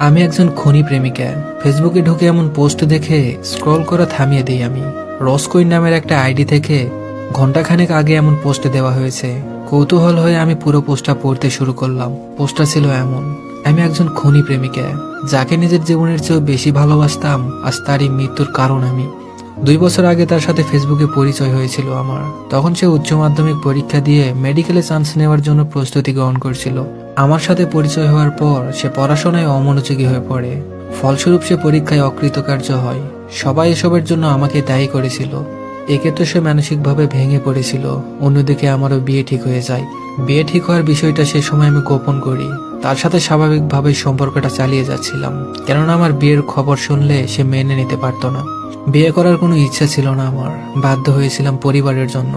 আমি একজন খনি প্রেমিকা। ফেসবুকে ঢুকে এমন পোস্ট দেখে স্ক্রল করা থামিয়ে দিই আমি। রসকোইন নামের একটা আইডি থেকে ঘন্টাখানেক আগে এমন পোস্ট দেওয়া হয়েছে। কৌতূহল হয়ে আমি পুরো পোস্টটা পড়তে শুরু করলাম। পোস্টটা ছিল এমন: আমি একজন খনি প্রেমিকা, যাকে নিজের জীবনের চেয়েও বেশি ভালোবাসতাম, আজ তারই মৃত্যুর কারণ আমি। 2 বছর আগে তার সাথে ফেসবুকে পরিচয় হয়েছিল আমার। তখন সে উচ্চ মাধ্যমিক পরীক্ষা দিয়ে মেডিকেলে চান্স নেওয়ার জন্য প্রস্তুতি গ্রহণ করছিল। আমার সাথে পরিচয় হওয়ার পর সে পড়াশোনায় অমনোযোগী হয়ে পড়ে। ফলস্বরূপ সে পরীক্ষায় অকৃতকার্য হয়। সবাই এসবের জন্য আমাকে দায়ী করেছিল। একে তো সে মানসিকভাবে ভেঙে পড়েছিল, অন্যদিকে আমারও বিয়ে ঠিক হয়ে যায়। বিয়ে ঠিক হওয়ার বিষয়টা সে সময় আমি গোপন করি। তার সাথে স্বাভাবিকভাবে সম্পর্কটা চালিয়ে যাচ্ছিলাম, কেননা আমার বিয়ের খবর শুনলে সে মেনে নিতে পারতো না। বিয়ে করার কোনো ইচ্ছা ছিল না আমার। বাধ্য হয়েছিলাম পরিবারের জন্য।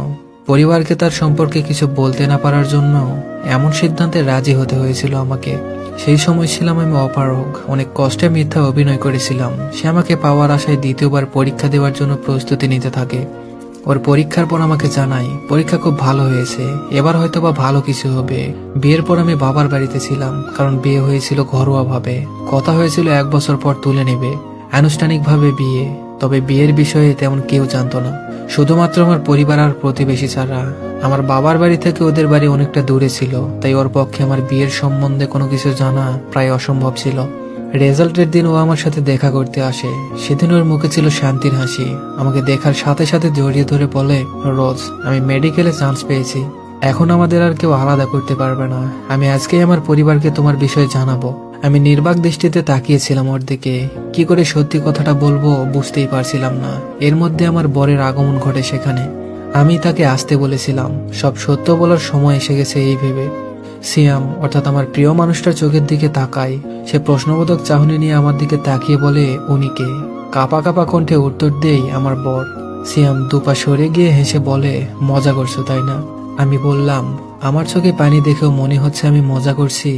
পরিবারকে তার সম্পর্কে কিছু বলতে না পারার জন্য এমন সিদ্ধান্তে রাজি হতে হয়েছিল আমাকে। সেই সময় ছিলাম আমি অপারগ। অনেক কষ্টে মিথ্যা অভিনয় করেছিলাম। সে আমাকে পাওয়ার আশায় দ্বিতীয়বার পরীক্ষা দেওয়ার জন্য প্রস্তুতি নিতে থাকে। ওর পরীক্ষার পর আমাকে জানাই পরীক্ষা খুব ভালো হয়েছে, এবার হয়তো বা ভালো কিছু হবে। বিয়ের পর আমি বাবার বাড়িতে ছিলাম, কারণ বিয়ে হয়েছিল ঘরোয়া ভাবে। কথা হয়েছিল 1 বছর পর তুলে নেবে, আনুষ্ঠানিকভাবে বিয়ে। তবে বিয়ের বিষয়ে তেমন কেউ জানতো না, শুধুমাত্র আমার পরিবার আর প্রতিবেশী ছাড়া। আমার বাবার বাড়ি থেকে ওদের বাড়ি অনেকটা দূরে ছিল, তাই ওর পক্ষে আমার বিয়ের সম্বন্ধে কোনো কিছু জানা প্রায় অসম্ভব ছিল। রেজাল্টের দিন ও আমার সাথে দেখা করতে আসে। সেদিন ওর মুখে ছিল শান্তির হাসি। আমাকে দেখার সাথে সাথে জড়িয়ে ধরে বলে, রোজ, আমি মেডিকেলে চান্স পেয়েছি। এখন আমাদের আর কেউ আলাদা করতে পারবে না। আমি আজকেই আমার পরিবারকে তোমার বিষয়ে জানাবো। আমি নির্বাক দৃষ্টিতে তাকিয়েছিলাম ওর দিকে। কি করে সত্যি কথাটা বলবো বুঝতেই পারছিলাম না। এর মধ্যে আমার বরের আগমন ঘটে সেখানে। আমি তাকে আসতে বলেছিলাম। সব সত্য বলার সময় এসে গেছে এই ভেবে সিয়াম, অর্থাৎ আমার প্রিয় মানুষটার চোখের দিকে তাকাই। সে প্রশ্নবোধক চাহনি নিয়ে আমার দিকে তাকিয়ে বলে, উনি কে? কাপা কাপা কণ্ঠে উত্তর দেই, আমার বর। সিয়াম দুপা সরে গিয়ে হেসে বলে, মজা করছো তাই না? আমি বললাম, আমার চোখে পানি দেখেও মনে হচ্ছে আমি মজা করছি।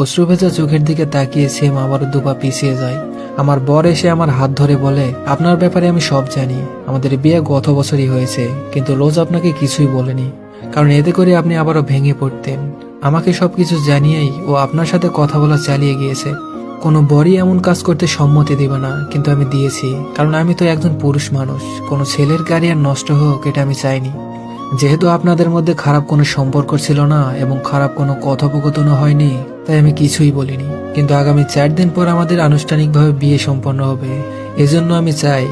অশ্রু ভেজা চোখের দিকে তাকিয়ে সিয়াম আবারও দুপা পিছিয়ে যায়। আমার বর এসে আমার হাত ধরে বলে, আপনার ব্যাপারে আমি সব জানি। আমাদের বিয়ে গত বছরই হয়েছে, কিন্তু রোজ আপনাকে কিছুই বলেনি, কারণ এতে করে আপনি আবারও ভেঙে পড়তেন। আমাকে সবকিছু জানিয়েই ও আপনার সাথে কথা বলা চালিয়ে গিয়েছে। কোনো বরই এমন কাজ করতে সম্মতি দিবে না, কিন্তু আমি দিয়েছি, কারণ আমি তো একজন পুরুষ মানুষ। কোনো ছেলের ক্যারিয়ার নষ্ট হোক এটা আমি চাইনি। যেহেতু আপনাদের মধ্যে খারাপ কোনো সম্পর্ক ছিল না এবং খারাপ কোনো কথোপকথনও হয়নি, তাই আমি কিছুই বলিনি। কিন্তু আগামী 4 দিন পর আমাদের আনুষ্ঠানিকভাবে বিয়ে সম্পন্ন হবে। এজন্য আমি চাই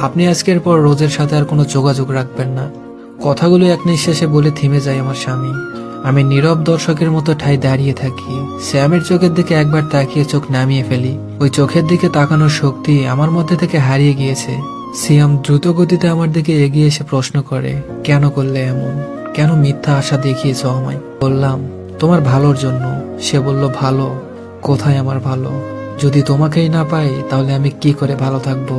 আপনি আজকের পর রোজের সাথে আর কোনো যোগাযোগ রাখবেন না। কথাগুলো এক নিঃশ্বাসে বলে থেমে যায় আমার স্বামী। আমি নীরব দর্শকের মতো ঠাই দাঁড়িয়ে থাকি। শ্যামের চোখের দিকে একবার তাকিয়ে চোখ নামিয়ে ফেলি। ওই চোখের দিকে তাকানোর শক্তি আমার মধ্যে থেকে হারিয়ে গিয়েছে। সিয়াম দ্রুত গতিতে আমার দিকে এগিয়ে এসে প্রশ্ন করে, কেন করলে এমন? কেন মিথ্যা আশা দেখিয়েছ আমায়? বললাম, তোমার ভালোর জন্য। সে বলল, ভালো? কোথায় আমার ভালো? যদি তোমাকেই না পাই তাহলে আমি কি করে ভালো থাকবো?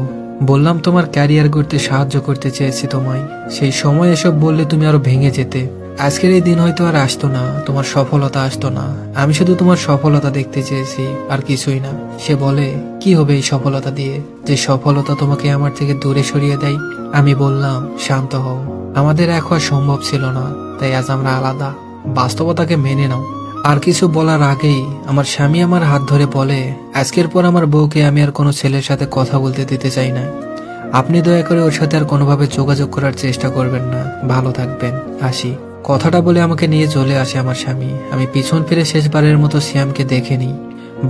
বললাম, তোমার ক্যারিয়ার গড়তে সাহায্য করতে চেয়েছি তোমায়। সেই সময় এসব বললে তুমি আরো ভেঙে যেতে। আজকের এই দিন হয়তো আর আসতো না, তোমার সফলতা আসতো না। আমি শুধু তোমার সফলতা দেখতে চেয়েছি, আর কিছুই না। সে বলে, কি হবে এই সফলতা দিয়ে, যে সফলতা তোমাকে আমার থেকে দূরে সরিয়ে দেয়? আমি বললাম, শান্ত হও। আমাদের এক হওয়া সম্ভব ছিল না, তাই আজ আমরা আলাদা। বাস্তবতাকে মেনে নাও। আর কিছু বলার আগেই আমার স্বামী আমার হাত ধরে বলে, আজকের পর আমার বউকে আমি আর কোনো ছেলের সাথে কথা বলতে দিতে চাই না। আপনি দয়া করে ওর সাথে আর কোনোভাবে যোগাযোগ করার চেষ্টা করবেন না। ভালো থাকবেন, আসি। কথাটা বলে আমাকে নিয়ে চলে আসে আমার স্বামী। আমি পিছন ফিরে শেষবারের মতো শ্যামকে দেখে নিই।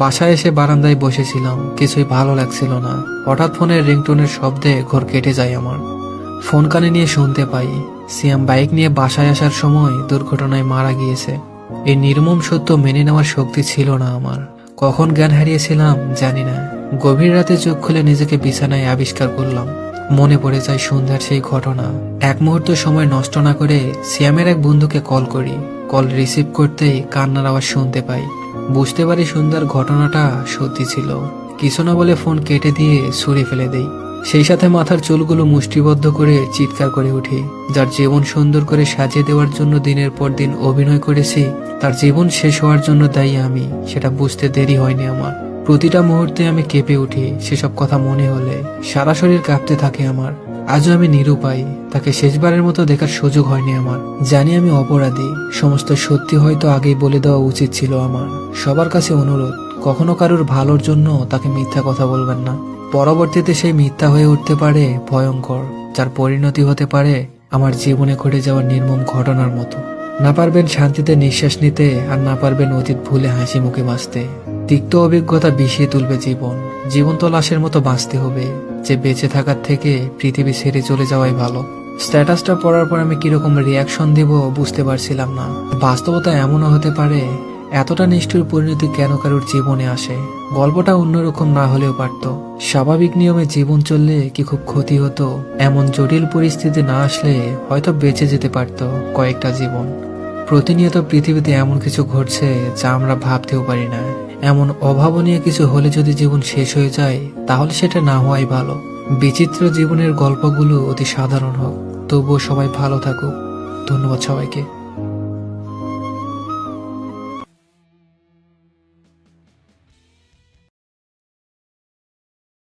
বাসায় এসে বারান্দায় বসেছিলাম, কিছুই ভালো লাগছিল না। হঠাৎ ফোনের রিংটোনের শব্দে ঘর কেটে যায় আমার। ফোন কানে নিয়ে শুনতে পাই, শ্যাম বাইক নিয়ে বাসায় আসার সময় দুর্ঘটনায় মারা গিয়েছে। এই নির্মম সত্য মেনে নেওয়ার শক্তি ছিল না আমার। কখন জ্ঞান হারিয়েছিলাম জানি না। গভীর রাতে চোখ খুলে নিজেকে বিছানায় আবিষ্কার করলাম। মনে পড়ে যায় সন্ধ্যার সেই ঘটনা। এক মুহূর্ত সময় নষ্ট না করে শ্যামের এক বন্ধুকে কল করি। কল রিসিভ করতেই কান্নার আওয়াজ শুনতে পাই। বুঝতে পারি সন্ধ্যার ঘটনাটা সত্যি ছিল। কিছু না বলে ফোন কেটে দিয়ে ছুঁড়ে ফেলে দেই। সেই সাথে মাথার চুলগুলো মুষ্টিবদ্ধ করে চিৎকার করে উঠি। যার জীবন সুন্দর করে সাজিয়ে দেওয়ার জন্য দিনের পর দিন অভিনয় করেছি, তার জীবন শেষ হওয়ার জন্য দায়ী আমি, সেটা বুঝতে দেরি হয়নি আমার। প্রতিটা মুহূর্তে আমি কেঁপে উঠি সেসব কথা মনে হলে। সারা শরীর কাঁপতে থাকে আমার। আজও আমি নিরুপায়। তাকে শেষবারের মতো দেখার সুযোগ হয়নি আমার। জানি আমি অপরাধী। সমস্ত সত্যি হয়তো আগেই বলে দেওয়া উচিত ছিল আমার। সবার কাছে অনুরোধ, কখনো কারোর ভালোর জন্য তাকে মিথ্যা কথা বলবেন না। পরবর্তীতে সেই মিথ্যা হয়ে উঠতে পারে ভয়ঙ্কর, যার পরিণতি হতে পারে আমার জীবনে ঘটে যাওয়া নির্মম ঘটনার মতো। না পারবেন শান্তিতে নিঃশ্বাস নিতে, আর না পারবেন অতীত ভুলে হাসি মুখে বাঁচতে। তিক্ত অভিজ্ঞতা বিষিয়ে তুলবে জীবন। জীবন তো লাশের মতো বাঁচতে হবে, যে বেঁচে থাকার থেকে পৃথিবী ছেড়ে চলে যাওয়াই ভালো। স্ট্যাটাসটা পড়ার পর আমি কিরকম রিয়াকশন দিব বুঝতে পারছিলাম না। বাস্তবতা এমনও হতে পারে, এতটা নিষ্ঠুর পরিণতি কেন কারোর জীবনে আসে। গল্পটা অন্যরকম না হলেও পারত। স্বাভাবিক নিয়মে জীবন চললে কি খুব ক্ষতি হতো? এমন জটিল পরিস্থিতি না আসলে হয়তো বেঁচে যেতে পারত কয়েকটা জীবন। প্রতিনিয়ত পৃথিবীতে এমন কিছু ঘটছে যা আমরা ভাবতেও পারি না। এমন অভাবনীয় কিছু হলে যদি জীবন শেষ হয়ে যায়, তাহলে সেটা না হওয়াই ভালো। বিচিত্র জীবনের গল্পগুলো অতি সাধারণ হোক, তবুও সবাই ভালো থাকুক। ধন্যবাদ সবাইকে।